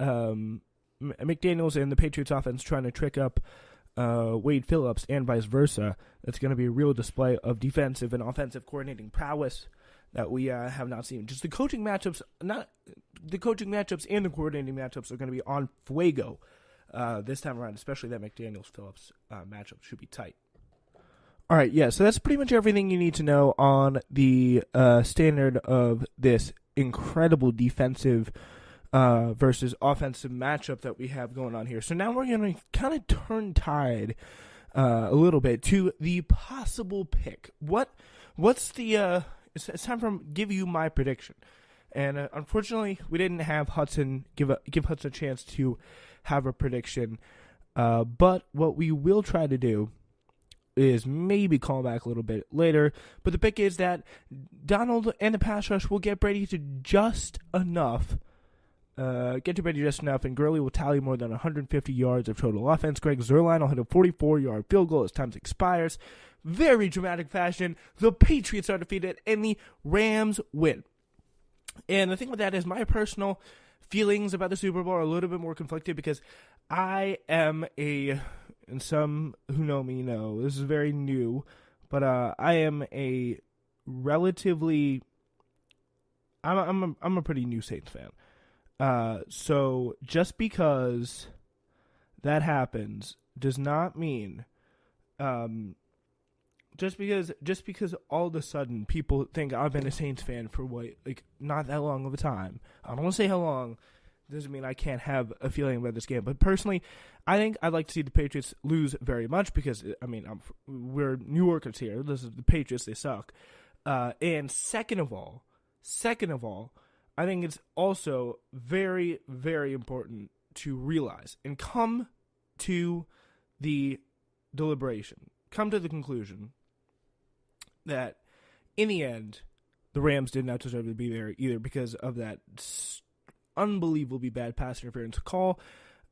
McDaniels and the Patriots offense trying to trick up Wade Phillips and vice versa. That's going to be a real display of defensive and offensive coordinating prowess that we have not seen. Just the coaching matchups, not the coaching matchups and the coordinating matchups are going to be on fuego this time around, especially that McDaniels-Phillips matchup should be tight. All right, yeah, so that's pretty much everything you need to know on the standard of this incredible defensive versus offensive matchup that we have going on here. So now we're going to kind of turn tide a little bit to the possible pick. What's the it's time for give you my prediction. And unfortunately, we didn't have Hudson give Hudson a chance to have a prediction. But what we will try to do is maybe call back a little bit later. But the pick is that Donald and the pass rush will get Brady to just enough. And Gurley will tally more than 150 yards of total offense. Greg Zuerlein will hit a 44-yard field goal as time expires. Very dramatic fashion. The Patriots are defeated, and the Rams win. And the thing with that is my personal feelings about the Super Bowl are a little bit more conflicted because I am and some who know me know, this is very new, but I am a relatively, I'm a pretty new Saints fan. So just because that happens does not mean, just because all of a sudden people think I've been a Saints fan for not that long of a time. I don't want to say how long. Doesn't mean I can't have a feeling about this game. But personally, I think I'd like to see the Patriots lose very much because, we're New Yorkers here. This is the Patriots. They suck. And second of all, I think it's also very, very important to realize and come to the deliberation, come to the conclusion that in the end, the Rams did not deserve to be there either because of that unbelievably bad pass interference call.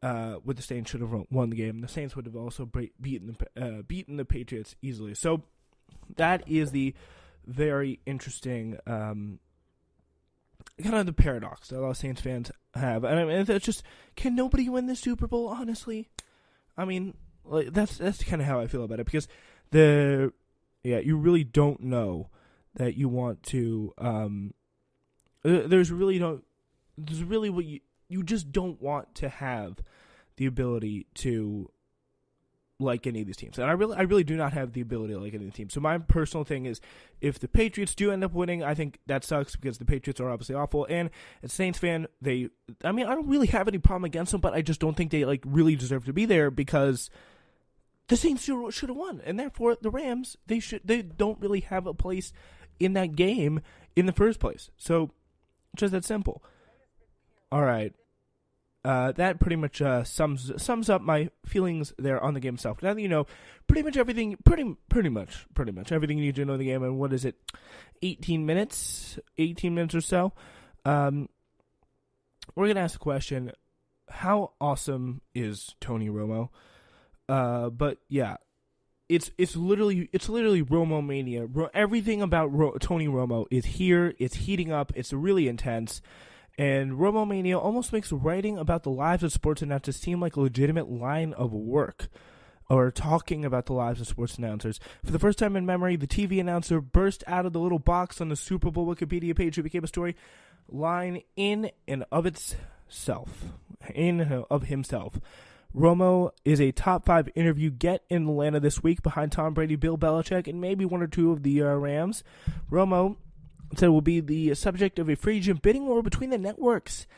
With the Saints should have won the game. The Saints would have also beaten the Patriots easily. So that is the very interesting kind of the paradox that a lot of Saints fans have. And I mean, it's just, can nobody win the Super Bowl? Honestly, I mean, that's kind of how I feel about it because you really don't know that you want to. There's really what you just don't want to have the ability to like any of these teams. And I really do not have the ability to like any of the teams. So my personal thing is if the Patriots do end up winning, I think that sucks because the Patriots are obviously awful. And as a Saints fan, I don't really have any problem against them, but I just don't think they really deserve to be there because the Saints should have won. And therefore the Rams, they don't really have a place in that game in the first place. So just that simple. All right, that pretty much sums up my feelings there on the game itself. Now that you know pretty much everything everything you need to know the game. And what is it, 18 minutes or so? We're gonna ask the question: how awesome is Tony Romo? But yeah, it's literally Romo mania. Everything about Tony Romo is here. It's heating up. It's really intense. And Romo Mania almost makes writing about the lives of sports announcers seem like a legitimate line of work, or talking about the lives of sports announcers. For the first time in memory, the TV announcer burst out of the little box on the Super Bowl Wikipedia page who became a story line in and of himself. Romo is a top 5 interview get in Atlanta this week behind Tom Brady, Bill Belichick, and maybe one or two of the Rams. Romo said will be the subject of a free agent bidding war between the networks,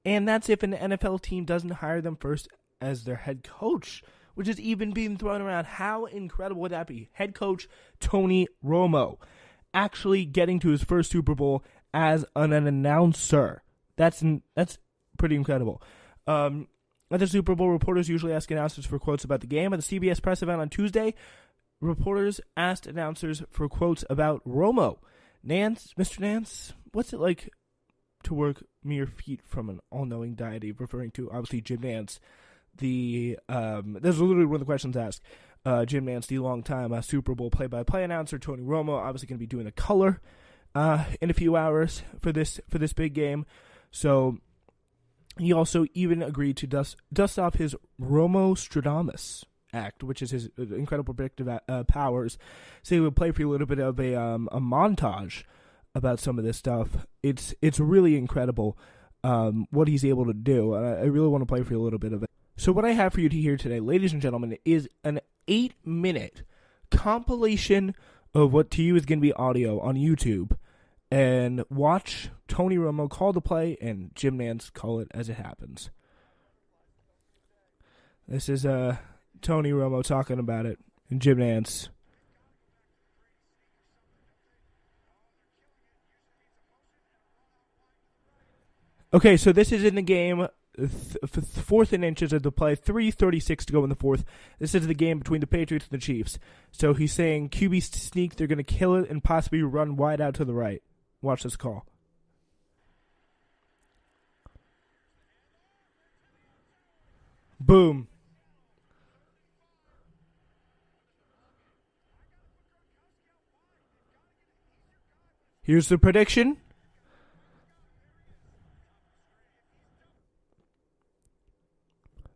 and that's if an NFL team doesn't hire them first as their head coach, which is even being thrown around. How incredible would that be? Head coach Tony Romo actually getting to his first Super Bowl as an announcer. That's pretty incredible. At the Super Bowl, reporters usually ask announcers for quotes about the game. At the CBS press event on Tuesday, reporters asked announcers for quotes about Romo. Mr. Nance, what's it like to work mere feet from an all-knowing deity, referring to, obviously, Jim Nance? That's literally one of the questions asked. Jim Nance, the long-time Super Bowl play-by-play announcer. Tony Romo, obviously going to be doing the color in a few hours for this big game. So He also even agreed to dust off his Romo Stradamus act, which is his incredible predictive powers. So he would play for you a little bit of a montage about some of this stuff. It's really incredible what he's able to do. I really want to play for you a little bit of it. So what I have for you to hear today, ladies and gentlemen, is an 8-minute compilation of what to you is going to be audio on YouTube. And watch Tony Romo call the play and Jim Nantz call it as it happens. This is Tony Romo talking about it and Jim Nantz. Okay, so this is in the game, fourth and inches of the play, 3:36 to go in the fourth. This is the game between the Patriots and the Chiefs. So he's saying QB sneak, they're going to kill it and possibly run wide out to the right. Watch this call. Boom. Here's the prediction.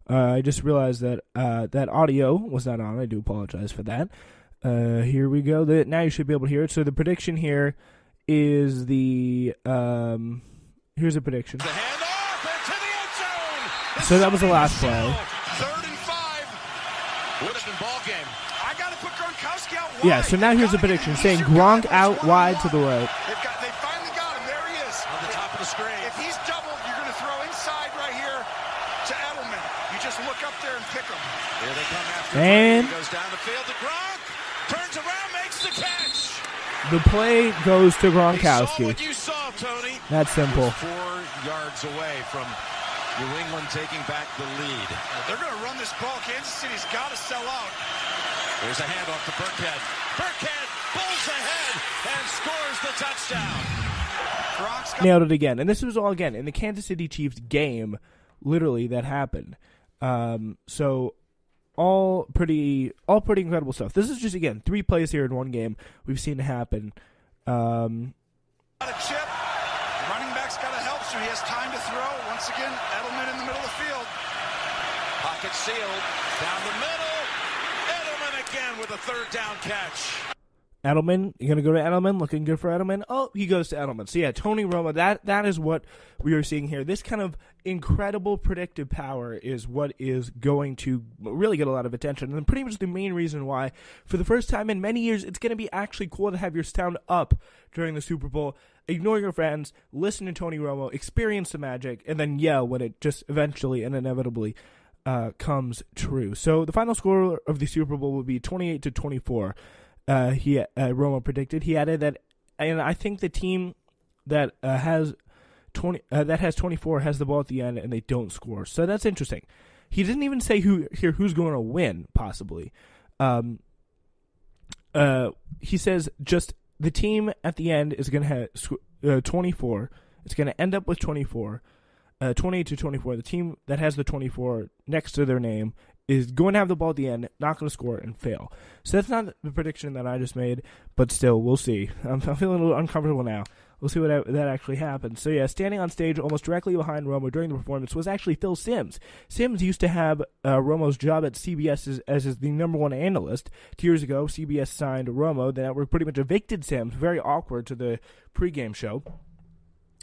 I just realized that that audio was not on. I do apologize for that. Here we go. Now you should be able to hear it. So the prediction here is the here's a prediction. The handoff into the end zone. So that was the last play. 3rd and 5. Would have been ball game. I got to put Gronkowski out wide. Yeah, so now here's the prediction saying Gronk out wide to the right. They finally got him. There he is. On the top of the screen. If he's doubled, you're going to throw inside right here to Edelman. You just look up there and pick him. Here they come after and he goes down the field to Gronk. Turns around, makes the catch. The play goes to Gronkowski. What you saw, Tony. That's simple. 4 yards away from New England taking back the lead. They're going to run this ball. Kansas City's got to sell out. There's a handoff to Burkhead. Burkhead pulls ahead and scores the touchdown. Nailed it again. And this was all, again, in the Kansas City Chiefs game, literally, that happened. So all pretty incredible stuff. This is just, again, 3 plays here in one game we've seen it happen. Got a chip. Running back's got to help, so he has time to throw. Once again, Edelman in the middle of the field. Pocket sealed. Down the middle. Edelman again with a 3rd down catch. Edelman, you're going to go to Edelman, looking good for Edelman. Oh, he goes to Edelman. So, yeah, Tony Romo, that is what we are seeing here. This kind of incredible predictive power is what is going to really get a lot of attention. And pretty much the main reason why, for the first time in many years, it's going to be actually cool to have your sound up during the Super Bowl. Ignore your friends, listen to Tony Romo, experience the magic, and then yell when it just eventually and inevitably comes true. So, the final score of the Super Bowl will be 28-24. Romo predicted. He added that, and I think the team that has 24 has the ball at the end and they don't score. So that's interesting. He didn't even say who's going to win possibly. He says just the team at the end is going to have 24. It's going to end up with 24, 28-24. The team that has the 24 next to their name is going to have the ball at the end, not going to score, and fail. So that's not the prediction that I just made, but still, we'll see. I'm feeling a little uncomfortable now. We'll see what that actually happens. So, yeah, standing on stage almost directly behind Romo during the performance was actually Phil Simms. Simms used to have Romo's job at CBS as the number 1 analyst. 2 years ago, CBS signed Romo. The network pretty much evicted Simms, very awkward, to the pregame show.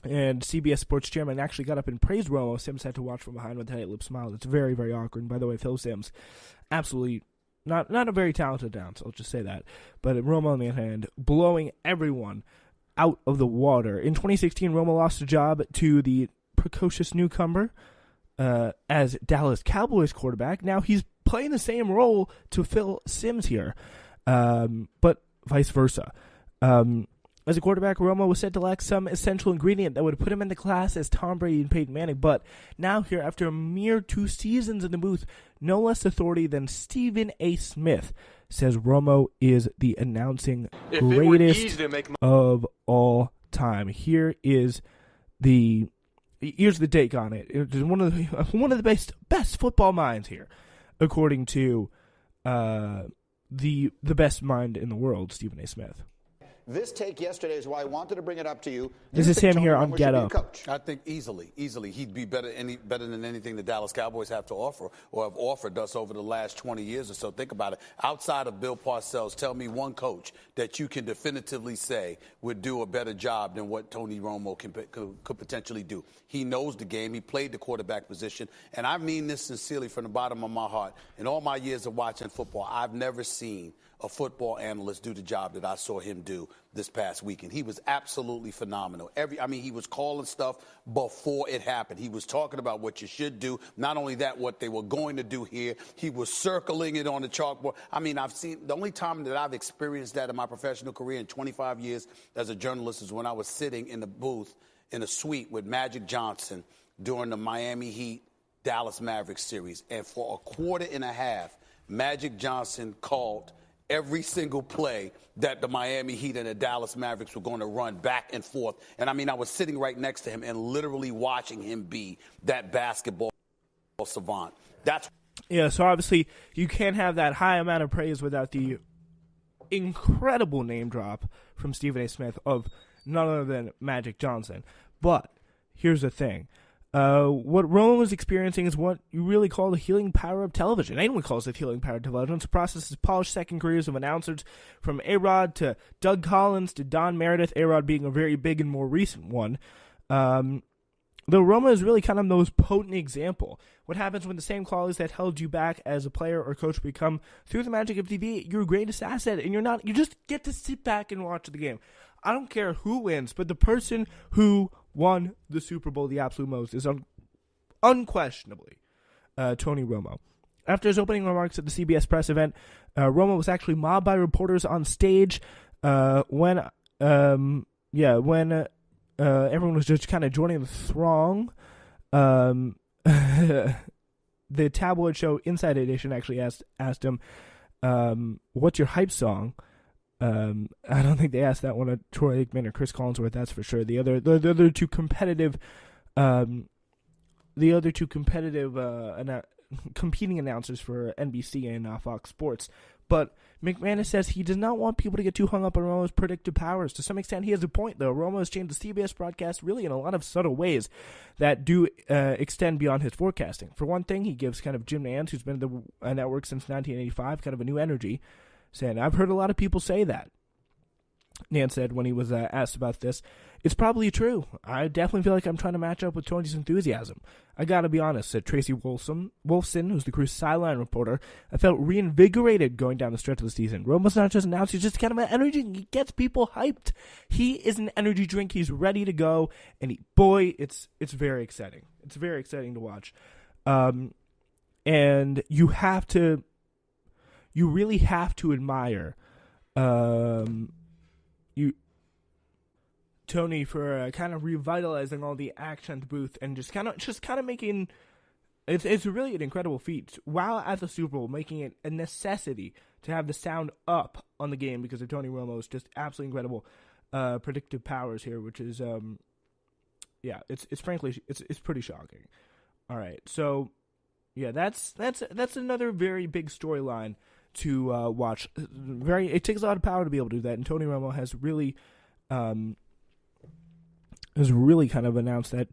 And CBS Sports chairman actually got up and praised Romo. Simms had to watch from behind with a tight lip smile. It's very, very awkward. And by the way, Phil Simms, absolutely not a very talented announcer, I'll just say that. But Romo, on the other hand, blowing everyone out of the water. In 2016, Romo lost a job to the precocious newcomer as Dallas Cowboys quarterback. Now he's playing the same role to Phil Simms here, but vice versa. As a quarterback, Romo was said to lack some essential ingredient that would put him in the class as Tom Brady and Peyton Manning. But now here, after a mere 2 seasons in the booth, no less authority than Stephen A. Smith says Romo is the announcing greatest of all time. Here's the take on it. It's one of the best football minds here, according to the best mind in the world, Stephen A. Smith. This take yesterday is why I wanted to bring it up to you. This is him here on Get Up. Coach? I think easily. He'd be better than anything the Dallas Cowboys have to offer or have offered us over the last 20 years or so. Think about it. Outside of Bill Parcells, tell me one coach that you can definitively say would do a better job than what Tony Romo could potentially do. He knows the game. He played the quarterback position. And I mean this sincerely from the bottom of my heart. In all my years of watching football, I've never seen a football analyst do the job that I saw him do this past weekend. He was absolutely phenomenal. He was calling stuff before it happened. He was talking about what you should do. Not only that, what they were going to do here. He was circling it on the chalkboard. The only time that I've experienced that in my professional career in 25 years as a journalist is when I was sitting in the booth in a suite with Magic Johnson during the Miami Heat Dallas Mavericks series. And for a quarter and a half, Magic Johnson called every single play that the Miami Heat and the Dallas Mavericks were going to run back and forth. And I was sitting right next to him and literally watching him be that basketball savant. So obviously you can't have that high amount of praise without the incredible name drop from Stephen A. Smith of none other than Magic Johnson. But here's the thing. What Romo was experiencing is what you really call the healing power of television. Anyone calls it healing power of television. It's a process of polished second careers of announcers from A-Rod to Doug Collins to Don Meredith, A-Rod being a very big and more recent one. Though Romo is really kind of the most potent example. What happens when the same qualities that held you back as a player or coach become, through the magic of TV, your greatest asset, and you just get to sit back and watch the game. I don't care who wins, but the person who won the Super Bowl the absolute most is unquestionably Tony Romo. After his opening remarks at the CBS press event, Romo was actually mobbed by reporters on stage when everyone was just kind of joining the throng. The tabloid show Inside Edition actually asked him, "What's your hype song?" I don't think they asked that one of Troy Aikman or Chris Collinsworth. That's for sure. The other two competitive competing announcers for NBC and Fox Sports. But McManus says he does not want people to get too hung up on Romo's predictive powers. To some extent, he has a point, though. Romo has changed the CBS broadcast really in a lot of subtle ways that do extend beyond his forecasting. For one thing, he gives kind of Jim Nantz, who's been at the network since 1985, kind of a new energy. Saying, I've heard a lot of people say that. Nance said when he was asked about this, it's probably true. I definitely feel like I'm trying to match up with Tony's enthusiasm. I gotta be honest, said Tracy Wolfson, who's the crew's sideline reporter. I felt reinvigorated going down the stretch of the season. Romo's not just announced, he's just kind of an energy. He gets people hyped. He is an energy drink. He's ready to go. And it's very exciting. It's very exciting to watch. And you really have to admire Tony for kind of revitalizing all the action at the booth and just kind of making it's really an incredible feat while at the Super Bowl, making it a necessity to have the sound up on the game because of Tony Romo's just absolutely incredible predictive powers here, which is it's frankly pretty shocking. All right, so yeah, that's another very big storyline to watch. It takes a lot of power to be able to do that, and Tony Romo has really kind of announced that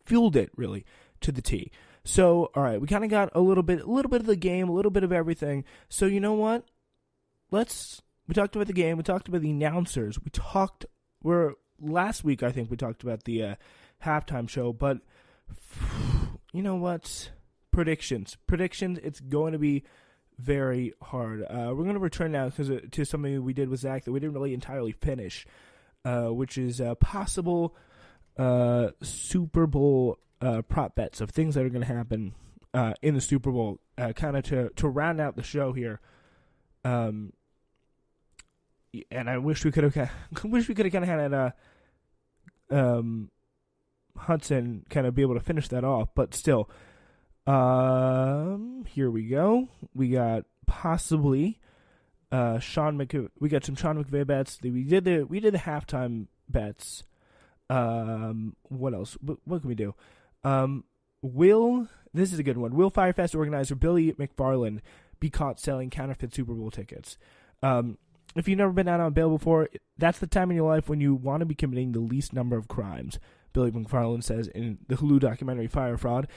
fueled it really to the T. So, all right, we kind of got a little bit of the game, a little bit of everything. So, you know what? We talked about the game. We talked about the announcers. Last week I think we talked about the halftime show, but you know what? Predictions. It's going to be very hard. We're going to return now to something we did with Zach that we didn't really entirely finish, which is possible Super Bowl prop bets of things that are going to happen in the Super Bowl, kind of to round out the show here. And I wish we could have kind of had Hudson kind of be able to finish that off, but still. Here we go. We got possibly we got some Sean McVay bets. We did the halftime bets. What else? What can we do? This is a good one. Will Firefest organizer Billy McFarland be caught selling counterfeit Super Bowl tickets? if you've never been out on bail before, that's the time in your life when you want to be committing the least number of crimes, Billy McFarland says in the Hulu documentary Fire Fraud.